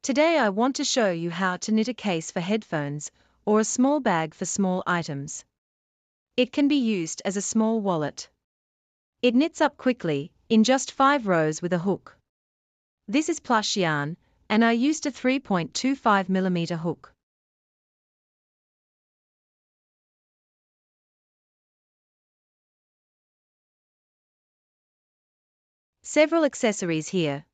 Today I want to show you how to knit a case for headphones, or a small bag for small items. It can be used as a small wallet. It knits up quickly, in just 5 rows with a hook. This is plush yarn, and I used a 3.25mm hook. Several accessories here.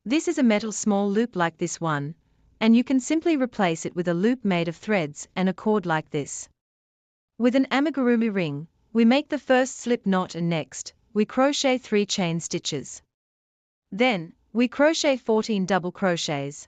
This is a metal small loop like this one, and you can simply replace it with a loop made of threads and a cord like this. With an amigurumi ring, we make the first slip knot and next, we crochet 3 chain stitches. Then, we crochet 14 double crochets.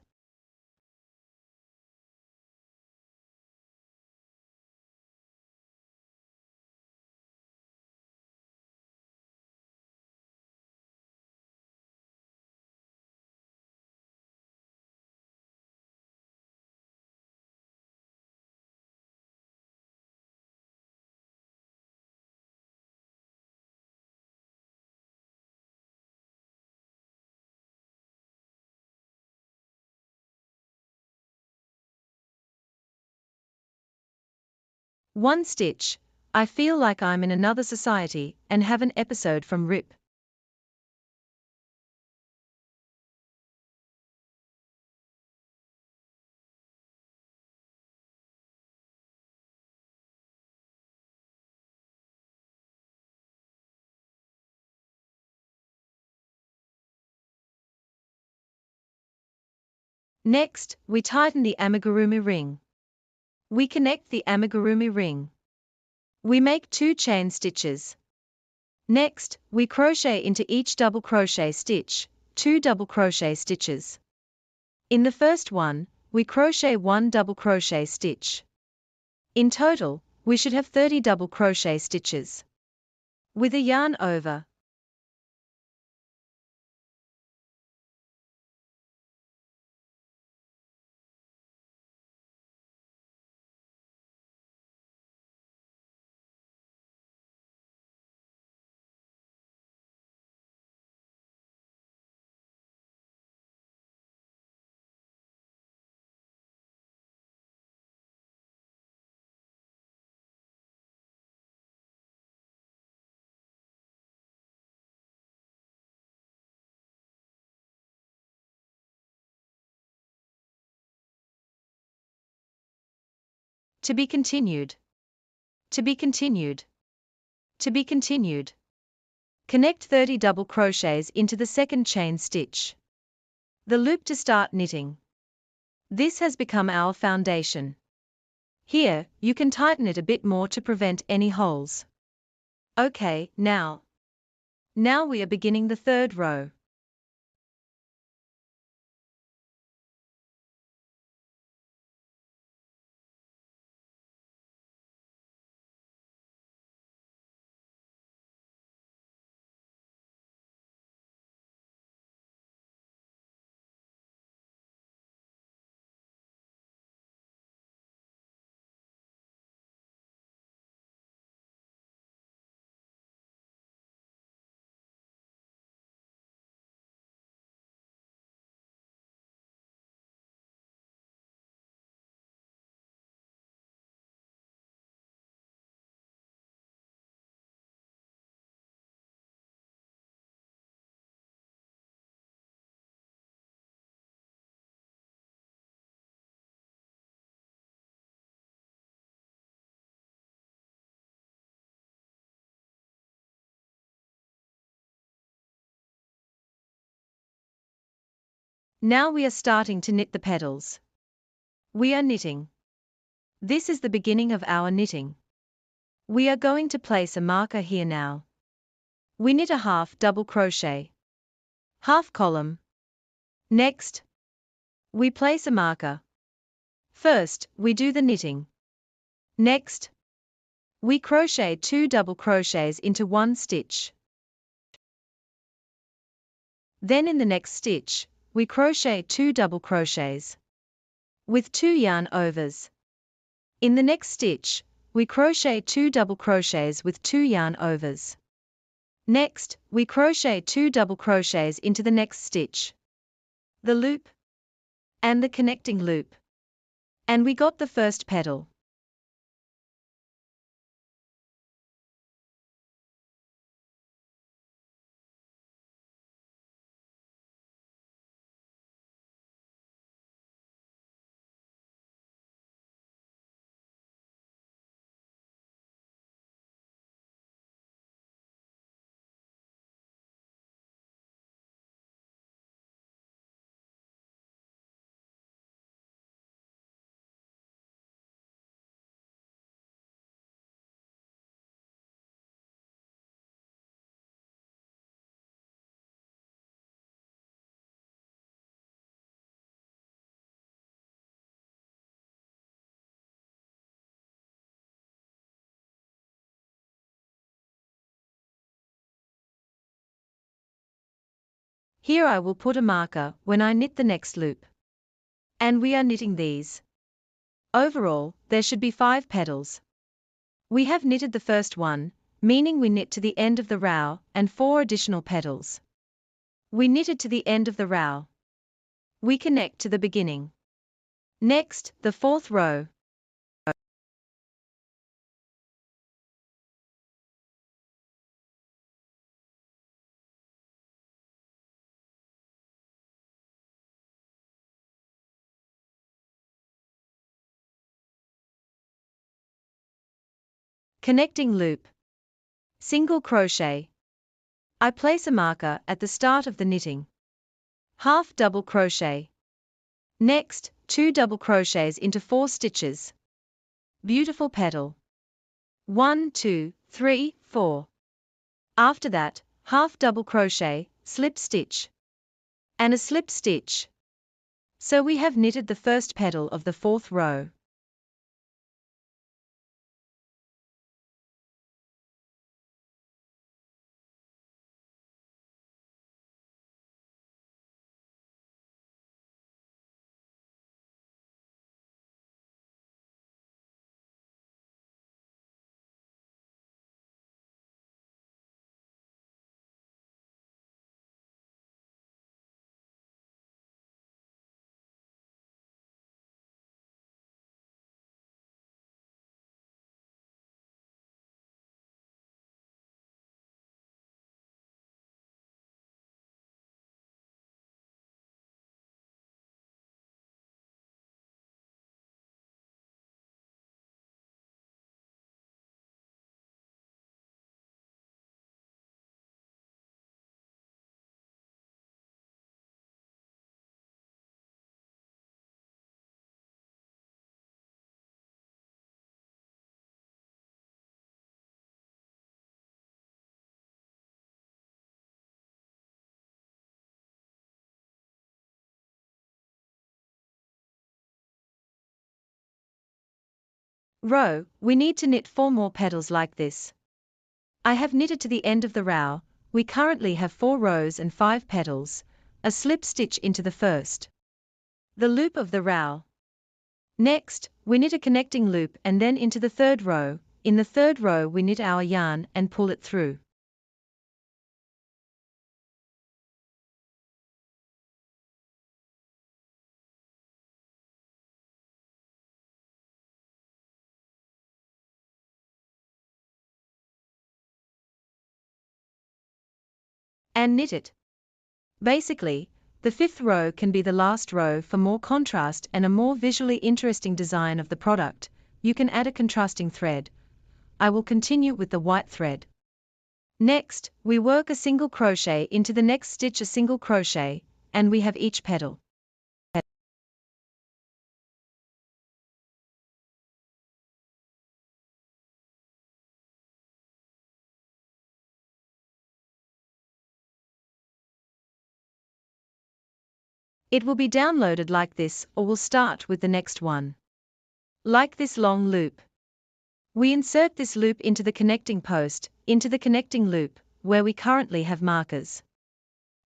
One stitch. I feel like I'm in another society and have an episode from Rip. Next, we tighten the amigurumi ring. We connect the amigurumi ring. We make 2 chain stitches. Next, we crochet into each double crochet stitch, 2 double crochet stitches. In the first one, we crochet 1 double crochet stitch. In total, we should have 30 double crochet stitches. With a yarn over. To be continued. To be continued. To be continued. Connect 30 double crochets into the second chain stitch. The loop to start knitting. This has become our foundation. Here, you can tighten it a bit more to prevent any holes. Okay, now we are beginning the 3rd row. Now we are starting to knit the petals. We are knitting. This is the beginning of our knitting. We are going to place a marker here now. We knit a half double crochet. Half column. Next, we place a marker. First, we do the knitting. Next, we crochet 2 double crochets into 1 stitch. Then in the next stitch, we crochet 2 double crochets with 2 yarn overs. In the next stitch, we crochet 2 double crochets with 2 yarn overs. Next, we crochet 2 double crochets into the next stitch. The loop. and the connecting loop. And we got the first petal. Here I will put a marker when I knit the next loop. And we are knitting these. Overall, there should be 5 petals. We have knitted the first one, meaning we knit to the end of the row, and 4 additional petals. We knitted to the end of the row. We connect to the beginning. Next, the 4th row. Connecting loop. Single crochet. I place a marker at the start of the knitting. Half double crochet. Next, 2 double crochets into 4 stitches. Beautiful petal. 1, 2, 3, 4. After that, half double crochet, slip stitch. And a slip stitch. So we have knitted the first petal of the 4th row. Row, we need to knit 4 more petals like this. I have knitted to the end of the row. We currently have 4 rows and 5 petals, a slip stitch into the first. The loop of the row. Next, we knit a connecting loop and then into the 3rd row. In the 3rd row we knit our yarn and pull it through. And knit it. Basically, the 5th row can be the last row for more contrast and a more visually interesting design of the product. You can add a contrasting thread. I will continue with the white thread. Next, we work a single crochet into the next stitch, a single crochet, and we have each petal. It will be downloaded like this or will start with the next one. Like this long loop. We insert this loop into the connecting post, into the connecting loop, where we currently have markers.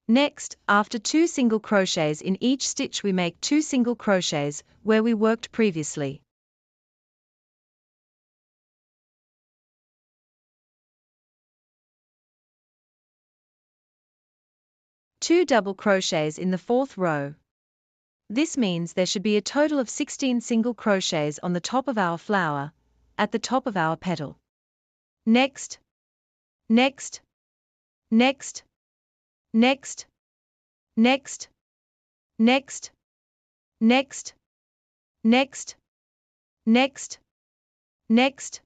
Next, after 2 single crochets in each stitch we make 2 single crochets, where we worked previously. Two double crochets in the 4th row. This means there should be a total of 16 single crochets on the top of our flower, at the top of our petal. Next, next, next, next, next, next, next, next, next, next,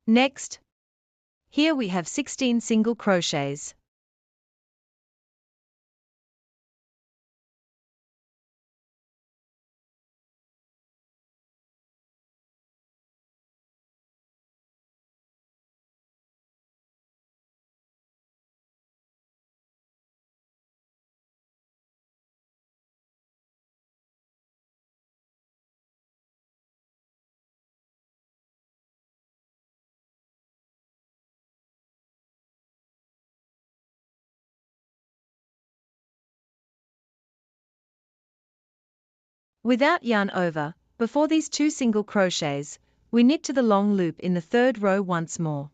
next. Here we have 16 single crochets. Without yarn over, before these 2 single crochets, we knit to the long loop in the 3rd row once more.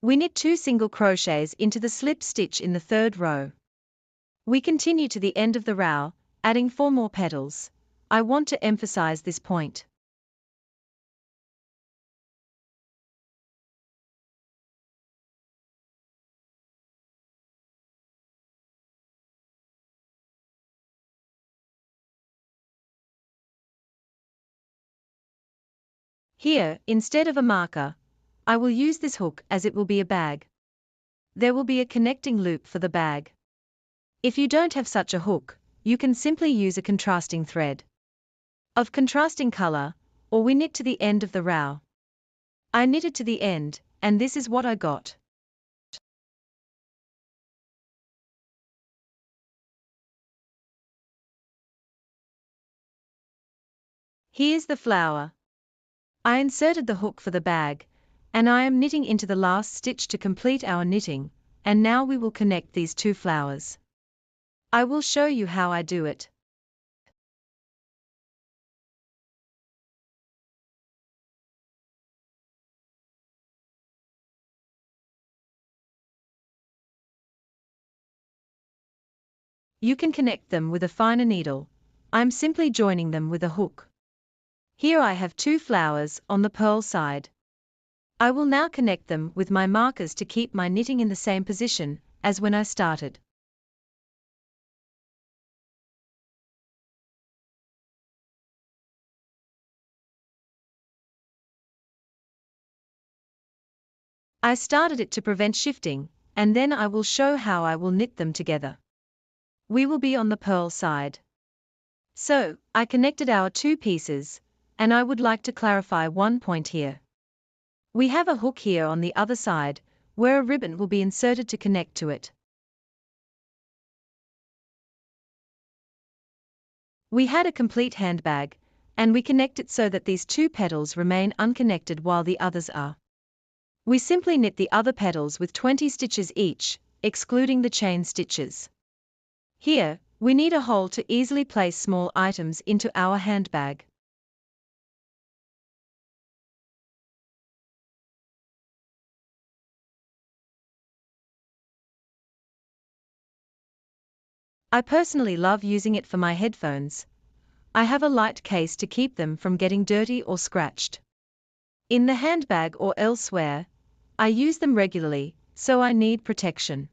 We knit 2 single crochets into the slip stitch in the 3rd row. We continue to the end of the row, adding 4 more petals. I want to emphasize this point. Here, instead of a marker, I will use this hook as it will be a bag. There will be a connecting loop for the bag. If you don't have such a hook, you can simply use a contrasting thread of contrasting color, or we knit to the end of the row. I knitted to the end, and this is what I got. Here's the flower. I inserted the hook for the bag, and I am knitting into the last stitch to complete our knitting, and now we will connect these 2 flowers. I will show you how I do it. You can connect them with a finer needle. I'm simply joining them with a hook. Here I have 2 flowers on the purl side. I will now connect them with my markers to keep my knitting in the same position as when I started. I started it to prevent shifting, and then I will show how I will knit them together. We will be on the purl side. So, I connected our 2 pieces, and I would like to clarify one point here. We have a hook here on the other side, where a ribbon will be inserted to connect to it. We had a complete handbag, and we connect it so that these 2 petals remain unconnected while the others are. We simply knit the other petals with 20 stitches each, excluding the chain stitches. Here, we need a hole to easily place small items into our handbag. I personally love using it for my headphones. I have a light case to keep them from getting dirty or scratched. In the handbag or elsewhere, I use them regularly, so I need protection.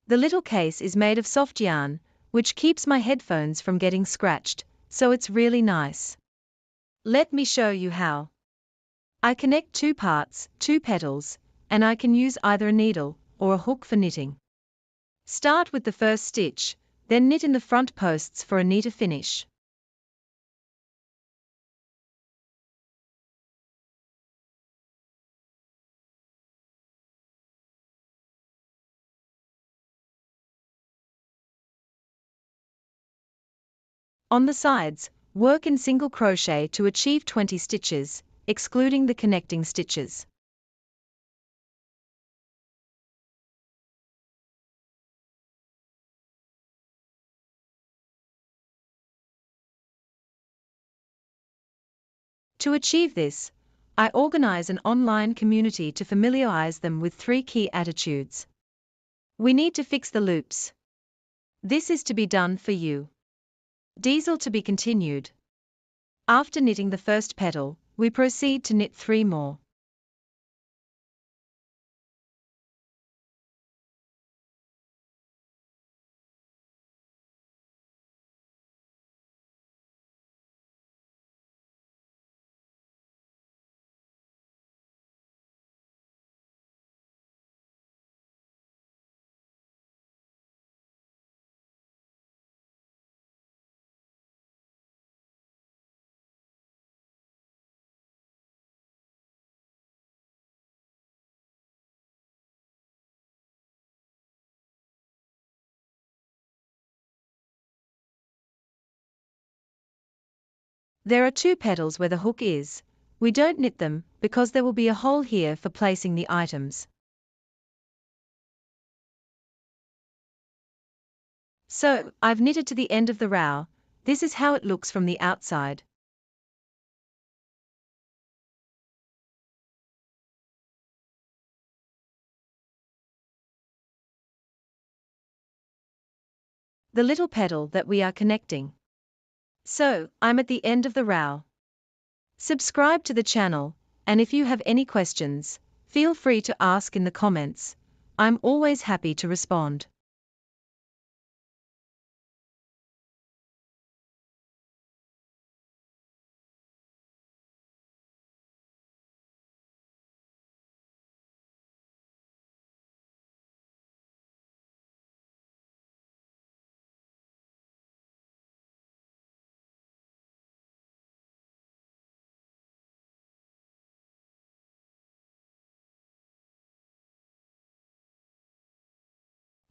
The little case is made of soft yarn, which keeps my headphones from getting scratched, so it's really nice. Let me show you how. I connect 2 parts, 2 petals, and I can use either a needle or a hook for knitting. Start with the first stitch, then knit in the front posts for a neater finish. On the sides, work in single crochet to achieve 20 stitches, excluding the connecting stitches. To achieve this, I organize an online community to familiarize them with 3 key attitudes. We need to fix the loops. This is to be done for you. Diesel to be continued. After knitting the first petal, we proceed to knit 3 more. There are 2 petals where the hook is. We don't knit them, because there will be a hole here for placing the items. So, I've knitted to the end of the row. This is how it looks from the outside. The little petal that we are connecting. So, I'm at the end of the row. Subscribe to the channel, and if you have any questions, feel free to ask in the comments. I'm always happy to respond.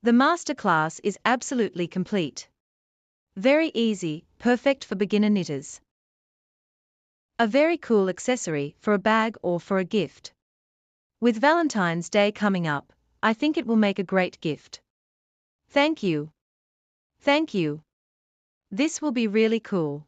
The masterclass is absolutely complete. Very easy, perfect for beginner knitters. A very cool accessory for a bag or for a gift. With Valentine's Day coming up, I think it will make a great gift. Thank you. Thank you. This will be really cool.